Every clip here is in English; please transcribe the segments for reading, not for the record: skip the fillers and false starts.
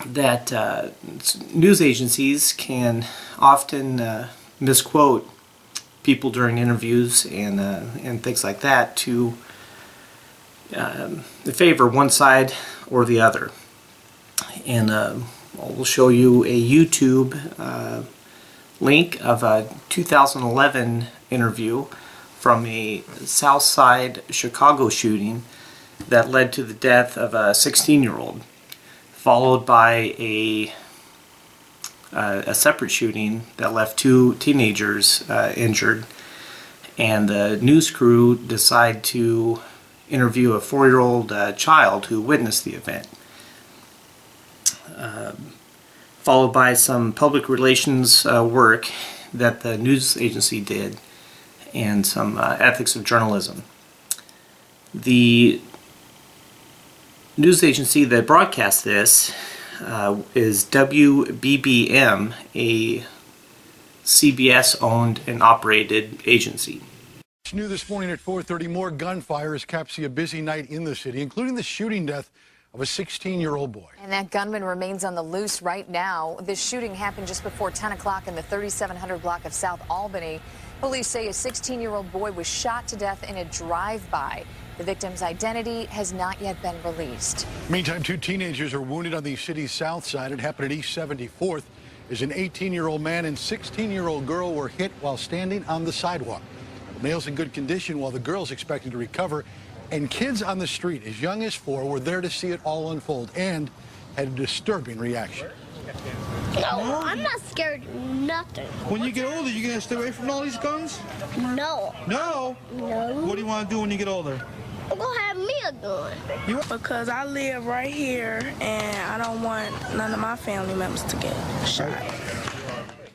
that news agencies can often misquote people during interviews and things like that to favor one side or the other. And we'll show you a YouTube link of a 2011 interview from a South Side Chicago shooting that led to the death of a 16-year-old, followed by a separate shooting that left 2 teenagers injured. And the news crew decide to interview a 4-year-old child who witnessed the event. Followed by some public relations work that the news agency did and some ethics of journalism. The news agency that broadcast this is WBBM, a CBS-owned and operated agency. New this morning at 4:30, more gunfire as Cap see a busy night in the city, including the shooting death of a 16-year-old boy. And that gunman remains on the loose right now. This shooting happened just before 10 o'clock in the 3700 block of South Albany. Police say a 16-year-old boy was shot to death in a drive-by. The victim's identity has not yet been released. Meantime, 2 teenagers are wounded on the city's south side. It happened at East 74th as an 18-year-old man and 16-year-old girl were hit while standing on the sidewalk. The male's in good condition while the girl's expected to recover. And kids on the street as young as 4 were there to see it all unfold and had a disturbing reaction. No, I'm not scared of nothing. When you get older, you gonna stay away from all these guns? No. No? No. What do you want to do when you get older? I'm gonna have me a gun. Because I live right here and I don't want none of my family members to get shot.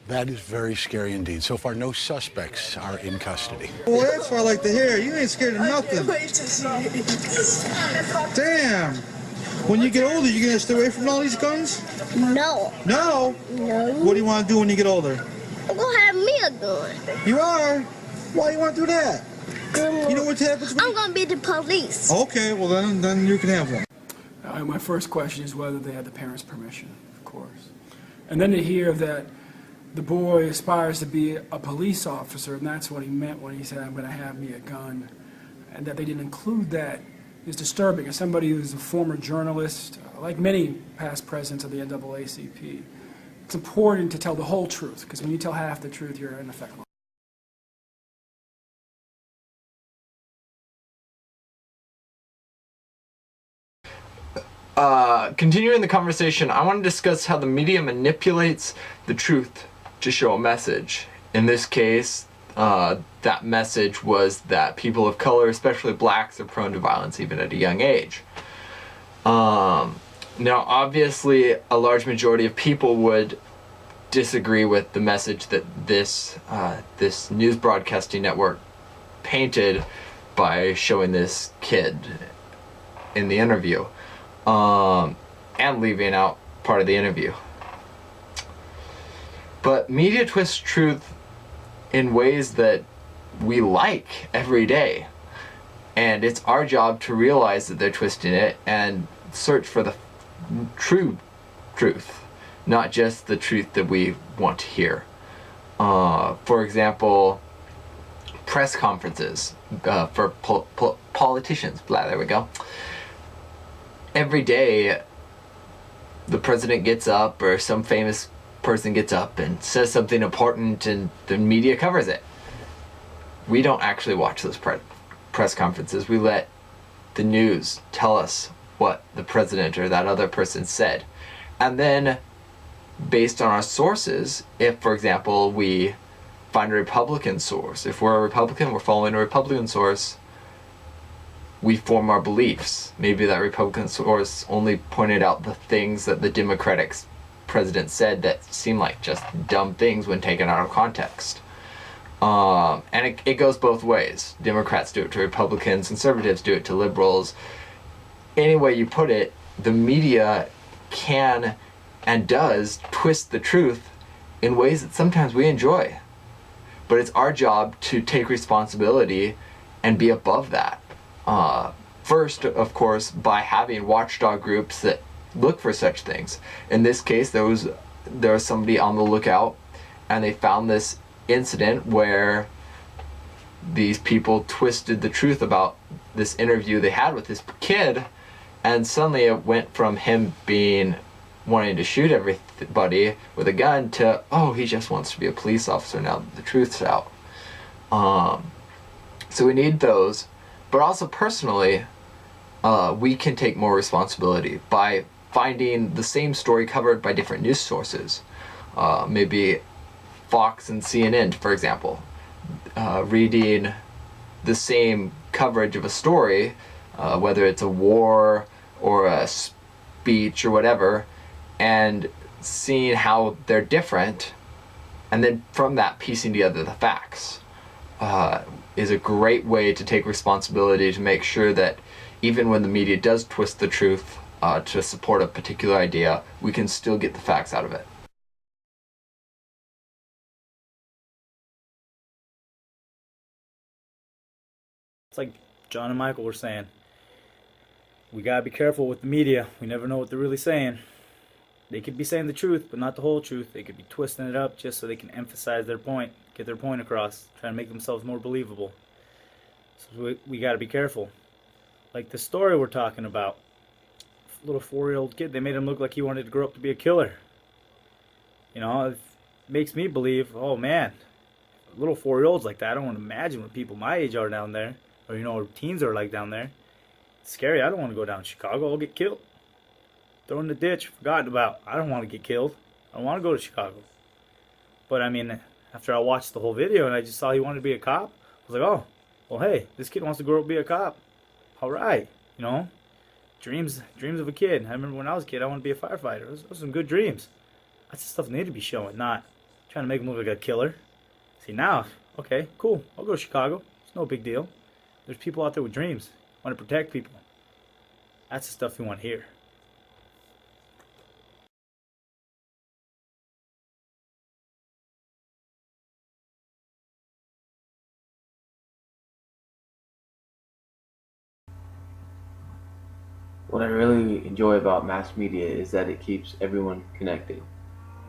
That is very scary indeed. So far, no suspects are in custody. Well, that's what I like to hear. You ain't scared of nothing. Damn. When you get older, you gonna stay away from all these guns? No. No? No. What do you want to do when you get older? I'm gonna have me a gun. You are? Why do you want to do that? You know what happens when I'm gonna be the police. Okay, well then you can have one. My first question is whether they had the parents' permission, of course. And then to hear that the boy aspires to be a police officer, and that's what he meant when he said, I'm going to have me a gun, and that they didn't include that is disturbing. As somebody who's a former journalist, like many past presidents of the NAACP, it's important to tell the whole truth, because when you tell half the truth, you're in effect lying. Continuing the conversation, I want to discuss how the media manipulates the truth to show a message. In this case, that message was that people of color, especially blacks, are prone to violence even at a young age. Now, obviously, a large majority of people would disagree with the message that this news broadcasting network painted by showing this kid in the interview. And leaving out part of the interview. But media twists truth in ways that we like every day. And it's our job to realize that they're twisting it and search for the true truth, not just the truth that we want to hear. For example, press conferences for politicians. Blah, there we go. Every day, the president gets up or some famous person gets up and says something important and the media covers it. We don't actually watch those press conferences. We let the news tell us what the president or that other person said. And then, based on our sources, if, for example, we find a Republican source, if we're a Republican, we're following a Republican source, we form our beliefs. Maybe that Republican source only pointed out the things that the Democratic president said that seem like just dumb things when taken out of context. And it goes both ways. Democrats do it to Republicans, conservatives do it to liberals. Any way you put it, the media can and does twist the truth in ways that sometimes we enjoy. But it's our job to take responsibility and be above that. First, of course, by having watchdog groups that look for such things. In this case, there was somebody on the lookout, and they found this incident where these people twisted the truth about this interview they had with this kid, and suddenly it went from him wanting to shoot everybody with a gun to, oh, he just wants to be a police officer now that the truth's out. So we need those, but also personally, we can take more responsibility by finding the same story covered by different news sources. Maybe Fox and CNN, for example, reading the same coverage of a story, whether it's a war or a speech or whatever, and seeing how they're different, and then from that piecing together the facts, is a great way to take responsibility to make sure that even when the media does twist the truth to support a particular idea, we can still get the facts out of it. It's like John and Michael were saying. We gotta be careful with the media. We never know what they're really saying. They could be saying the truth, but not the whole truth. They could be twisting it up just so they can emphasize their point, get their point across, trying to make themselves more believable. So we gotta be careful. Like the story we're talking about. Little 4-year-old kid, they made him look like he wanted to grow up to be a killer. You know, it makes me believe, oh man, little 4-year-olds like that, I don't want to imagine what people my age are down there. Or, you know, what teens are like down there. It's scary. I don't want to go down to Chicago. I'll get killed. Thrown in the ditch, forgotten about. I don't want to get killed. I don't want to go to Chicago. But, I mean, after I watched the whole video and I just saw he wanted to be a cop, I was like, oh, well, hey, this kid wants to grow up to be a cop. All right, you know. Dreams of a kid. I remember when I was a kid, I wanted to be a firefighter. Those were some good dreams. That's the stuff they need to be showing, not trying to make them look like a killer. See, now, okay, cool. I'll go to Chicago. It's no big deal. There's people out there with dreams. Want to protect people. That's the stuff we want to hear. What I really enjoy about mass media is that it keeps everyone connected.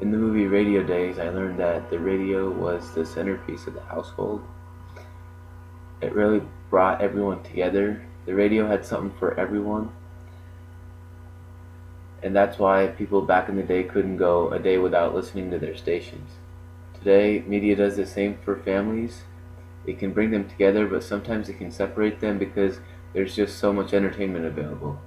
In the movie Radio Days, I learned that the radio was the centerpiece of the household. It really brought everyone together. The radio had something for everyone. And that's why people back in the day couldn't go a day without listening to their stations. Today, media does the same for families. It can bring them together, but sometimes it can separate them because there's just so much entertainment available.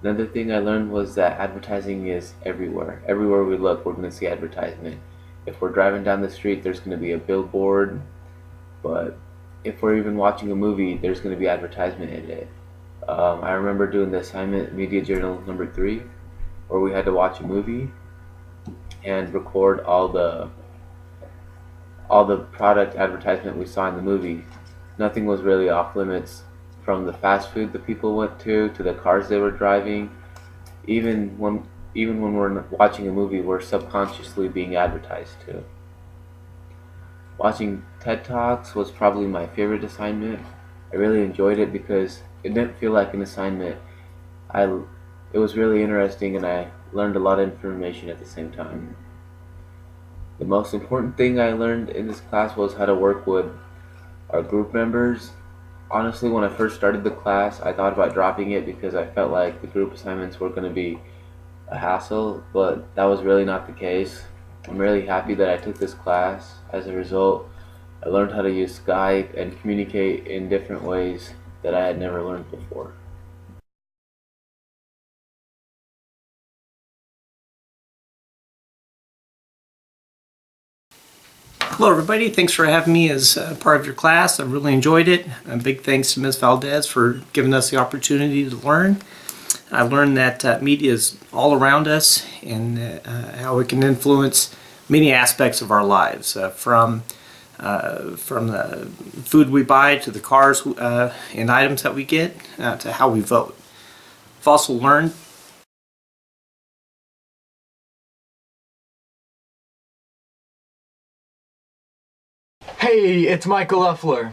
Another thing I learned was that advertising is everywhere. Everywhere we look, we're going to see advertisement. If we're driving down the street, there's going to be a billboard. But if we're even watching a movie, there's going to be advertisement in it. I remember doing the assignment, Media Journal number 3, where we had to watch a movie and record all the product advertisement we saw in the movie. Nothing was really off limits. From the fast food the people went to the cars they were driving. Even when we're watching a movie, we're subconsciously being advertised to. Watching TED Talks was probably my favorite assignment. I really enjoyed it because it didn't feel like an assignment. It was really interesting and I learned a lot of information at the same time. The most important thing I learned in this class was how to work with our group members. Honestly, when I first started the class, I thought about dropping it because I felt like the group assignments were going to be a hassle, but that was really not the case. I'm really happy that I took this class. As a result, I learned how to use Skype and communicate in different ways that I had never learned before. Hello everybody, thanks for having me as part of your class. I really enjoyed it. A big thanks to Ms. Valdez for giving us the opportunity to learn. I learned that media is all around us and how it can influence many aspects of our lives, from the food we buy to the cars and items that we get to how we vote. I've also learned Hey, it's Michael Loeffler.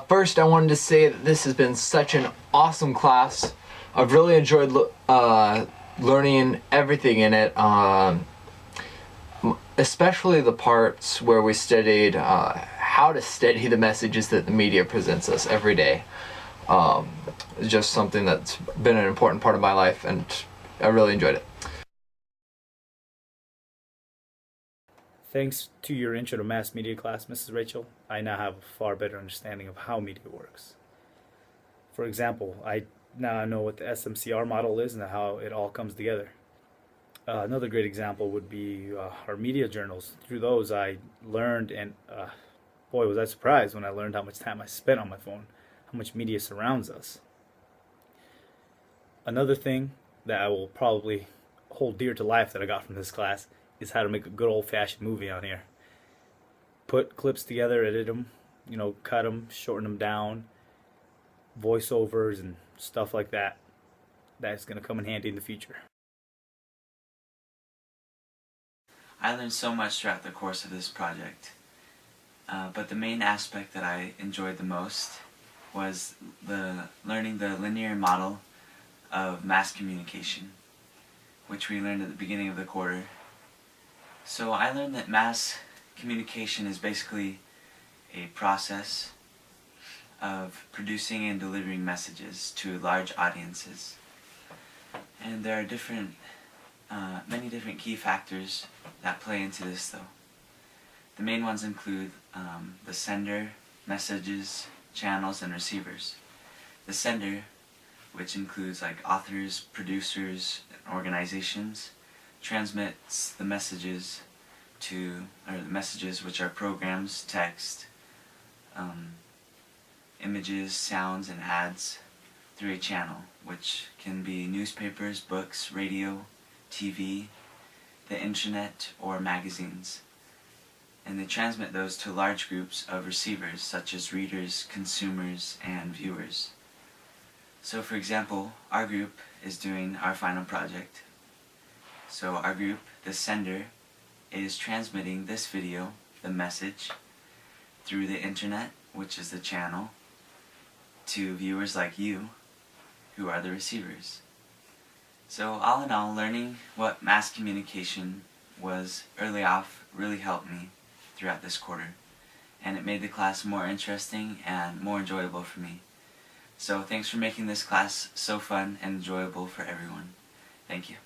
First, I wanted to say that this has been such an awesome class. I've really enjoyed learning everything in it, especially the parts where we studied how to study the messages that the media presents us every day. It's just something that's been an important part of my life, and I really enjoyed it. Thanks to your intro to mass media class, Mrs. Rachel, I now have a far better understanding of how media works. For example, I now know what the SMCR model is and how it all comes together. Another great example would be our media journals. Through those I learned, and boy was I surprised when I learned how much time I spent on my phone, how much media surrounds us. Another thing that I will probably hold dear to life that I got from this class is how to make a good old-fashioned movie on here. Put clips together, edit them, cut them, shorten them down, voiceovers and stuff like that. That's going to come in handy in the future. I learned so much throughout the course of this project, but the main aspect that I enjoyed the most was learning the linear model of mass communication, which we learned at the beginning of the quarter. So I learned that mass communication is basically a process of producing and delivering messages to large audiences. And there are many different key factors that play into this though. The main ones include the sender, messages, channels, and receivers. The sender, which includes like authors, producers, and organizations, transmits the messages which are programs, text, images, sounds, and ads through a channel, which can be newspapers, books, radio, TV, the internet, or magazines. And they transmit those to large groups of receivers, such as readers, consumers, and viewers. So for example, our group is doing our final project. So our group, the sender, is transmitting this video, the message, through the internet, which is the channel, to viewers like you, who are the receivers. So all in all, learning what mass communication was early off really helped me throughout this quarter, and it made the class more interesting and more enjoyable for me. So thanks for making this class so fun and enjoyable for everyone. Thank you.